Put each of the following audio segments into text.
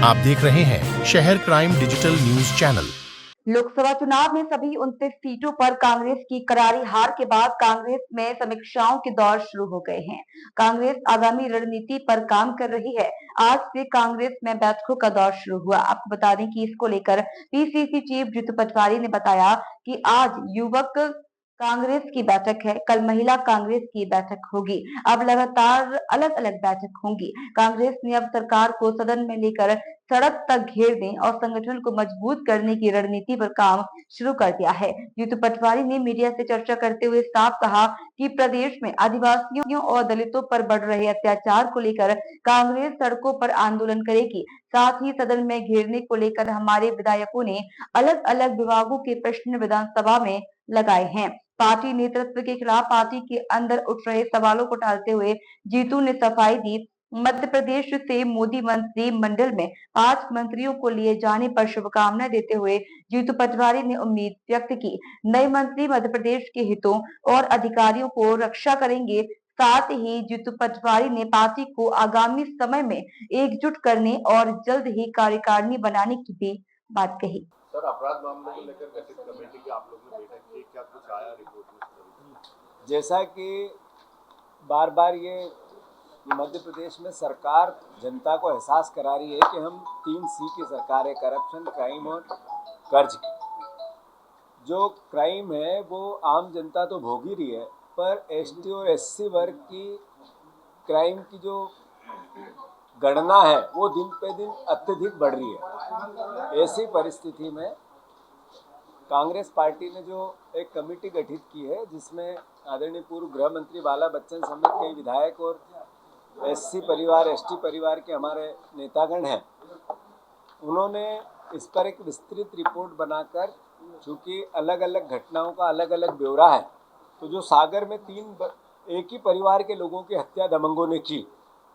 आप देख रहे हैं शहर crime digital news channel. Lok Sabha चुनाव में सभी 29 सीटों पर कांग्रेस की करारी हार के बाद कांग्रेस में समीक्षाओं के दौर शुरू हो गए हैं। कांग्रेस आगामी रणनीति पर काम कर रही है। आज से कांग्रेस में बैठकों का दौर शुरू हुआ। आपको बता दें कि इसको लेकर पीसीसी चीफ जीतू पटवारी ने बताया कि आज युवक कांग्रेस की बैठक है, कल महिला कांग्रेस की बैठक होगी। अब लगातार अलग अलग बैठक होंगी। कांग्रेस ने अब सरकार को सदन में लेकर सड़क तक घेर दें और संगठन को मजबूत करने की रणनीति पर काम शुरू कर दिया है। जीतू पटवारी ने मीडिया से चर्चा करते हुए साफ कहा कि प्रदेश में आदिवासियों और दलितों पर बढ़ रहे अत्याचार को लेकर कांग्रेस सड़कों पर आंदोलन करेगी। साथ ही सदन में घेरने को लेकर हमारे विधायकों ने अलग अलग विभागों के प्रश्न विधानसभा में लगाए हैं। पार्टी नेतृत्व के खिलाफ पार्टी के अंदर उठ रहे सवालों को टालते हुए जीतू ने सफाई दी। मध्य प्रदेश से मोदी मंत्रिमंडल में 5 मंत्रियों को लिए जाने पर शुभकामनाएं देते हुए जीतू पटवारी ने उम्मीद व्यक्त की नए मंत्री मध्य प्रदेश के हितों और अधिकारियों को रक्षा करेंगे। साथ ही जीतू पटवारी ने पार्टी को आगामी समय में एकजुट करने और जल्द ही कार्यकारिणी बनाने की भी बात कही। सर, अपराध मामलों को लेकर गठित कमेटी की आप लोगों ने बैठक की, क्या कुछ आया रिपोर्ट में? जैसा कि बार बार ये मध्य प्रदेश में सरकार जनता को एहसास करा रही है कि हम 3C की सरकार है, करप्शन, क्राइम और कर्ज। जो क्राइम है वो आम जनता तो भोग ही रही है, पर ST और SC वर्ग की क्राइम की जो गणना है वो दिन पे दिन अत्यधिक बढ़ रही है। ऐसी परिस्थिति में कांग्रेस पार्टी ने जो एक कमेटी गठित की है, जिसमें आदरणीय पूर्व गृह मंत्री बाला बच्चन समेत कई विधायक और SC परिवार, ST परिवार के हमारे नेतागण हैं, उन्होंने इस पर एक विस्तृत रिपोर्ट बनाकर, चूँकि अलग अलग घटनाओं का अलग अलग ब्यौरा है, तो जो सागर में 3 एक ही परिवार के लोगों की हत्या दबंगों ने की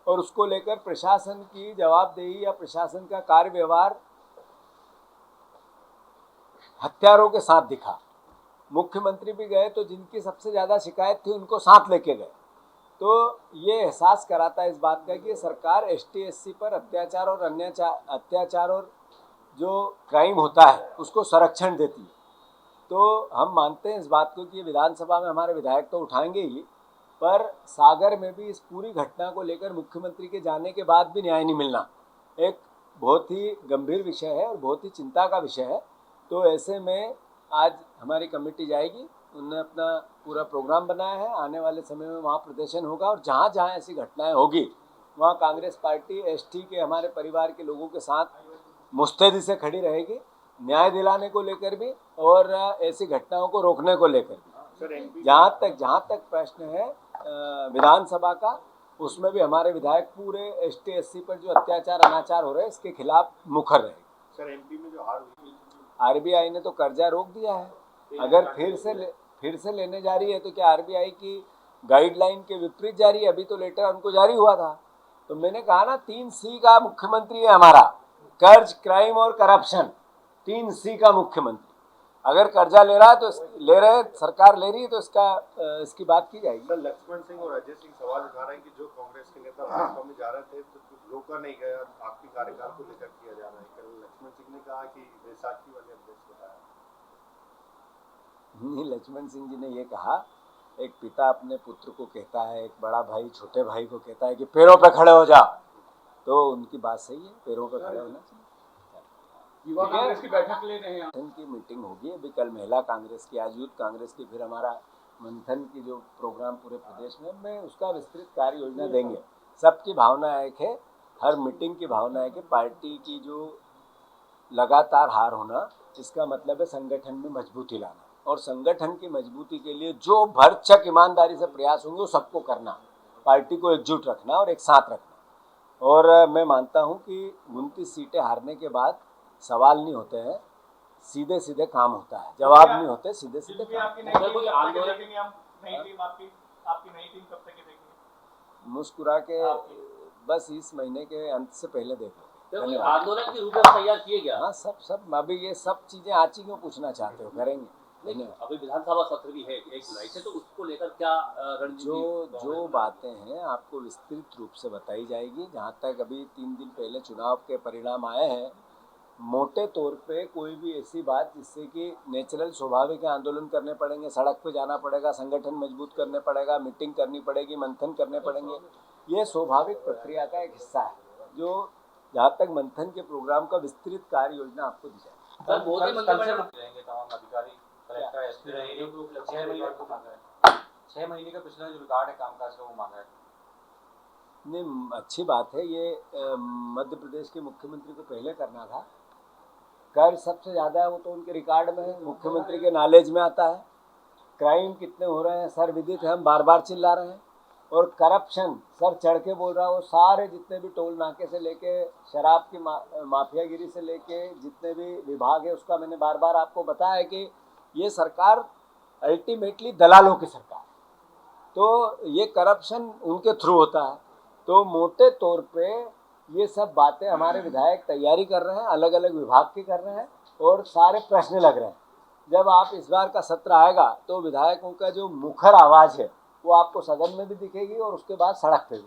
और उसको लेकर प्रशासन की जवाबदेही या प्रशासन का कार्य व्यवहार हत्यारों के साथ दिखा। मुख्यमंत्री भी गए तो जिनकी सबसे ज़्यादा शिकायत थी उनको साथ लेके गए। तो ये एहसास कराता है इस बात का कि सरकार ST SC पर अत्याचार और जो क्राइम होता है उसको संरक्षण देती है। तो हम मानते हैं इस बात को कि विधानसभा में हमारे विधायक तो उठाएंगे ही, पर सागर में भी इस पूरी घटना को लेकर मुख्यमंत्री के जाने के बाद भी न्याय नहीं मिलना एक बहुत ही गंभीर विषय है और बहुत ही चिंता का विषय है। तो ऐसे में आज हमारी कमेटी जाएगी, उन्होंने अपना पूरा प्रोग्राम बनाया है, आने वाले समय में वहाँ प्रदर्शन होगा और जहाँ जहाँ ऐसी घटनाएं होगी वहाँ कांग्रेस पार्टी ST के हमारे परिवार के लोगों के साथ मुस्तैदी से खड़ी रहेगी, न्याय दिलाने को लेकर भी और ऐसी घटनाओं को रोकने को लेकर भी। जहाँ तक प्रश्न है विधानसभा का, उसमें भी हमारे विधायक पूरे ST SC पर जो अत्याचार अनाचार हो रहे हैं इसके खिलाफ मुखर रहे। सर, MP में जो हार हुई, RBI ने तो कर्जा रोक दिया है, अगर फिर से लेने जा रही है तो क्या RBI की गाइडलाइन के विपरीत जा रही है? अभी तो लेटर उनको जारी हुआ था। तो मैंने कहा ना, 3C का मुख्यमंत्री है हमारा, कर्ज, क्राइम और करप्शन, 3C का मुख्यमंत्री। अगर कर्जा ले रहा है तो सरकार ले रही है तो इसकी बात की जाएगी। सर, लक्ष्मण सिंह और अजय सिंह सवाल उठा रहे हैं कि जो कांग्रेस के नेता भाजपा में जा रहे थे तो रोका नहीं गया, आपके कार्यकाल को लेकर किया जा रहा है। कल लक्ष्मण सिंह ने कहा कि बैसाखी वाले अध्यक्ष बताया। नहीं, लक्ष्मण सिंह जी ने ये कहा, एक पिता अपने पुत्र को कहता है, एक बड़ा भाई छोटे भाई को कहता है कि पैरों पे खड़े हो जा, तो उनकी बात सही है, पैरों पे खड़े होना चाहिए। युवा कांग्रेस की बैठक ले रहे हैं, की मीटिंग होगी अभी, कल महिला कांग्रेस की, आज यूथ कांग्रेस की, फिर हमारा मंथन की जो प्रोग्राम पूरे प्रदेश में उसका विस्तृत कार्य योजना देंगे। सबकी भावना एक है, हर मीटिंग की भावना है कि पार्टी की जो लगातार हार होना, इसका मतलब है संगठन में मजबूती लाना, और संगठन की मजबूती के लिए जो भरसक ईमानदारी से प्रयास होंगे वो सबको करना, पार्टी को एकजुट रखना और एक साथ रखना। और मैं मानता हूँ कि 29 सीटें हारने के बाद सवाल नहीं होते हैं, सीधे सीधे काम होता है, जवाब नहीं होते, सीधे सीधे मुस्कुरा के बस इस महीने के अंत से पहले देख लो। आंदोलन की रूपरेखा तैयार किए गया? हाँ, सब अभी ये सब चीजें आची क्यों पूछना चाहते हो, करेंगे। लेकिन अभी विधानसभा सत्र भी है 1 जुलाई से, तो उसको लेकर क्या रणनीति जो बातें हैं आपको विस्तृत रूप से बताई जाएगी। जहाँ तक अभी 3 दिन पहले चुनाव के परिणाम आए हैं, मोटे तौर पे कोई भी ऐसी बात जिससे कि नेचुरल स्वाभाविक आंदोलन करने पड़ेंगे, सड़क पे जाना पड़ेगा, संगठन मजबूत करने पड़ेगा, मीटिंग करनी पड़ेगी, मंथन करने पड़ेंगे, ये स्वाभाविक प्रक्रिया का एक हिस्सा है। जो जहाँ तक मंथन के प्रोग्राम का विस्तृत कार्य योजना आपको दी जाएगी। सर मोदी मंत्रिमंडल रहेंगे तमाम अधिकारी, कलेक्टर, एसपी रहेंगे। 6 महीने का पिछला जो रिकॉर्ड है कामकाज का वो मांगा है। नहीं, अच्छी बात है ये। मध्य प्रदेश के मुख्यमंत्री को पहले करना था। कर सबसे ज़्यादा है वो तो उनके रिकॉर्ड में है, मुख्यमंत्री के नॉलेज में आता है। क्राइम कितने हो रहे हैं सर विदित है, हम बार बार चिल्ला रहे हैं। और करप्शन सर चढ़ के बोल रहा है, वो सारे जितने भी टोल नाके से लेके शराब की माफियागिरी से लेके जितने भी विभाग है उसका मैंने बार बार आपको बताया है कि ये सरकार अल्टीमेटली दलालों की सरकार है, तो ये करप्शन उनके थ्रू होता है। तो मोटे तौर पे ये सब बातें हमारे विधायक तैयारी कर रहे हैं, अलग अलग विभाग की कर रहे हैं और सारे प्रश्न लग रहे हैं। जब आप इस बार का सत्र आएगा तो विधायकों का जो मुखर आवाज़ है वो आपको सदन में भी दिखेगी और उसके बाद सड़क पे भी।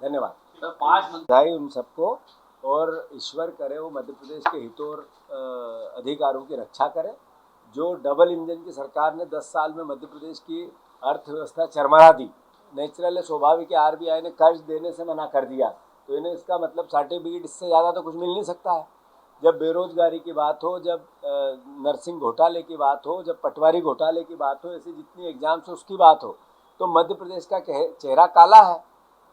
धन्यवाद। तो 5 बधाई उन सबको, और ईश्वर करे वो मध्य प्रदेश के हितों और अधिकारों की रक्षा करे। जो डबल इंजन की सरकार ने 10 साल में मध्य प्रदेश की अर्थव्यवस्था चरमरा दी, नेचुरल है स्वाभाविक है, आरबीआई ने कर्ज देने से मना कर दिया, तो इन्हें इसका मतलब सर्टिफिकेट इससे ज़्यादा तो कुछ मिल नहीं सकता है। जब बेरोजगारी की बात हो, जब नर्सिंग घोटाले की बात हो, जब पटवारी घोटाले की बात हो, ऐसी जितनी एग्जाम्स है उसकी बात हो, तो मध्य प्रदेश का चेहरा काला है।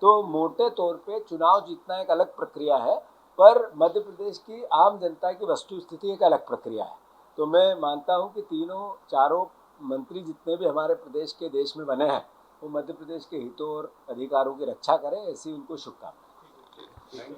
तो मोटे तौर पे चुनाव जीतना एक अलग प्रक्रिया है, पर मध्य प्रदेश की आम जनता की वस्तु स्थिति एक अलग प्रक्रिया है। तो मैं मानता हूँ कि चारों मंत्री जितने भी हमारे प्रदेश के देश में बने हैं वो मध्य प्रदेश के हितों और अधिकारों की रक्षा करें, ऐसी उनको शुभकामनाएं।